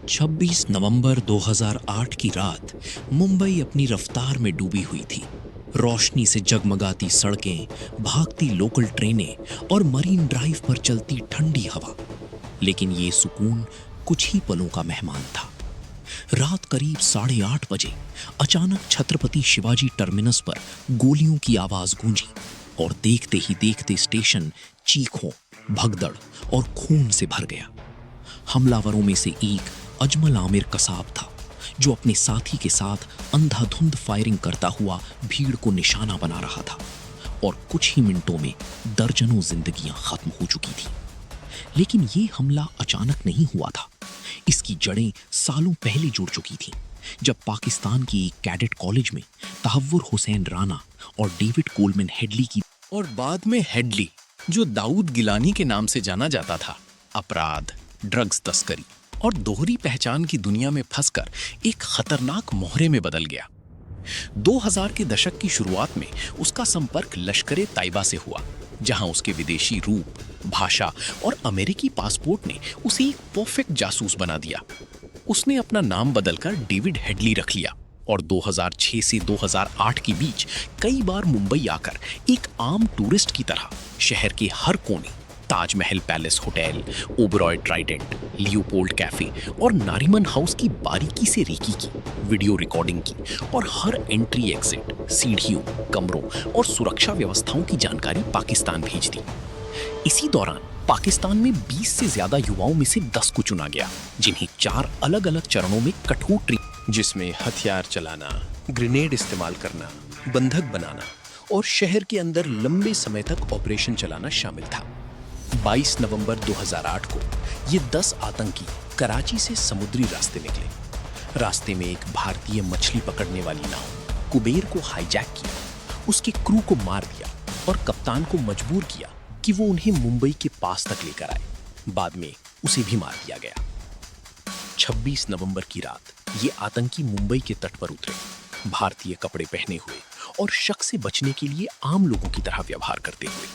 26 नवंबर 2008 की रात मुंबई अपनी रफ्तार में डूबी हुई थी। रोशनी से जगमगाती सड़कें, भागती लोकल ट्रेनें और मरीन ड्राइव पर चलती ठंडी हवा। लेकिन ये सुकून कुछ ही पलों का मेहमान था। रात करीब 8:30 बजे अचानक छत्रपति शिवाजी टर्मिनस पर गोलियों की आवाज गूंजी और देखते ही देखते स्टेशन चीखों, भगदड़ और खून से भर गया। हमलावरों में से एक अजमल आमिर कसाब था, जो अपने साथी के साथ अंधाधुंध फायरिंग करता हुआ भीड़ को निशाना बना रहा था और कुछ ही मिनटों में दर्जनों जिंदगियां खत्म हो चुकी थी। लेकिन ये हमला अचानक नहीं हुआ था। इसकी जड़ें सालों पहले जुड़ चुकी थीं, जब पाकिस्तान की एक कैडेट कॉलेज में तहव्वुर हुसैन राना और डेविड कोलमैन हेडली की और बाद में हेडली, जो दाऊद गिलानी के नाम से जाना जाता था, अपराध, ड्रग्स तस्करी और दोहरी पहचान की दुनिया में फंसकर एक खतरनाक मोहरे में बदल गया। 2000 के दशक की शुरुआत में उसका संपर्क लश्कर-ए तैयबा से हुआ, जहां उसके विदेशी रूप, भाषा और अमेरिकी पासपोर्ट ने उसे एक परफेक्ट जासूस बना दिया। उसने अपना नाम बदलकर डेविड हेडली रख लिया और 2006 से 2008 के बीच कई बार मुंबई आकर एक आम टूरिस्ट की तरह शहर के हर कोने, Taj Mahal palace hotel, Oberoi Trident, Leopold cafe और नारीमन हाउस की बारीकी से रेकी की, वीडियो रिकॉर्डिंग की और हर एंट्री एग्जिट, सीढ़ियों, कमरों और सुरक्षा व्यवस्थाओं की जानकारी पाकिस्तान भेज दी। इसी दौरान पाकिस्तान में 20 से ज्यादा युवाओं में से 10 को चुना गया, जिन्हें 4 अलग-अलग चरणों में कठोर जिसमें हथियार चलाना, ग्रेनेड इस्तेमाल करना, बंधक बनाना और शहर के अंदर लंबे समय तक ऑपरेशन चलाना शामिल था। 22 नवंबर 2008 को ये 10 आतंकी कराची से समुद्री रास्ते निकले। रास्ते में एक भारतीय मछली पकड़ने वाली नाव कुबेर को हाईजैक किया, उसके क्रू को मार दिया और कप्तान को मजबूर किया कि वो उन्हें मुंबई के पास तक लेकर आए। बाद में उसे भी मार दिया गया। 26 नवंबर की रात ये आतंकी मुंबई के तट पर उतरे, भारतीय कपड़े पहने हुए और शक से बचने के लिए आम लोगों की तरह व्यवहार करते हुए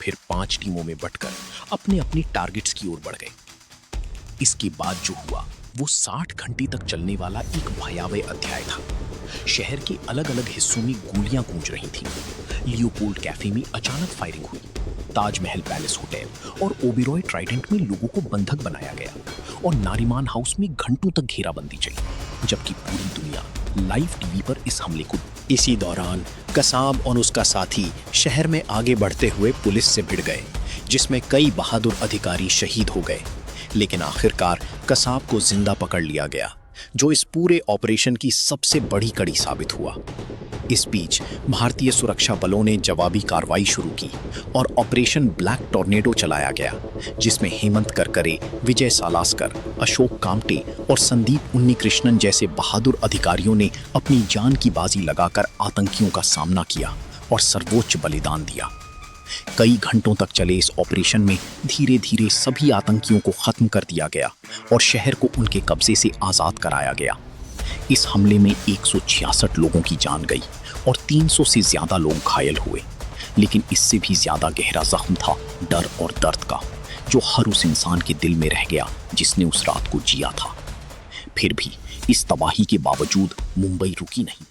फिर 5 टीमों में बंटकर अपने अपने टारगेट्स की ओर बढ़ गए। इसके बाद जो हुआ वो 60 घंटे तक चलने वाला एक भयावह अध्याय था। शहर के अलग अलग हिस्सों में गोलियां गूंज रही थीं। लियोपोल्ड कैफे में अचानक फायरिंग हुई, ताजमहल पैलेस होटल और ओबेरॉय ट्राइडेंट में लोगों को बंधक बनाया गया और नारीमान हाउस में घंटों तक घेराबंदी चली, जबकि पूरी दुनिया लाइव टीवी पर इस हमले को। इसी दौरान कसाब और उसका साथी शहर में आगे बढ़ते हुए पुलिस से भिड़ गए, जिसमें कई बहादुर अधिकारी शहीद हो गए। लेकिन आखिरकार कसाब को जिंदा पकड़ लिया गया, जो इस पूरे ऑपरेशन की सबसे बड़ी कड़ी साबित हुआ। इस बीच भारतीय सुरक्षा बलों ने जवाबी कार्रवाई शुरू की और ऑपरेशन ब्लैक टॉर्नेडो चलाया गया, जिसमें हेमंत करकरे, विजय सालास्कर, अशोक कामटे और संदीप उन्नीकृष्णन जैसे बहादुर अधिकारियों ने अपनी जान की बाजी लगाकर आतंकियों का सामना किया और सर्वोच्च बलिदान दिया। कई घंटों तक चले इस ऑपरेशन में धीरे धीरे सभी आतंकियों को खत्म कर दिया गया और शहर को उनके कब्जे से आज़ाद कराया गया। इस हमले में 166 लोगों की जान गई और 300 से ज्यादा लोग घायल हुए। लेकिन इससे भी ज्यादा गहरा जख्म था डर और दर्द का, जो हर उस इंसान के दिल में रह गया जिसने उस रात को जिया था। फिर भी इस तबाही के बावजूद मुंबई रुकी नहीं।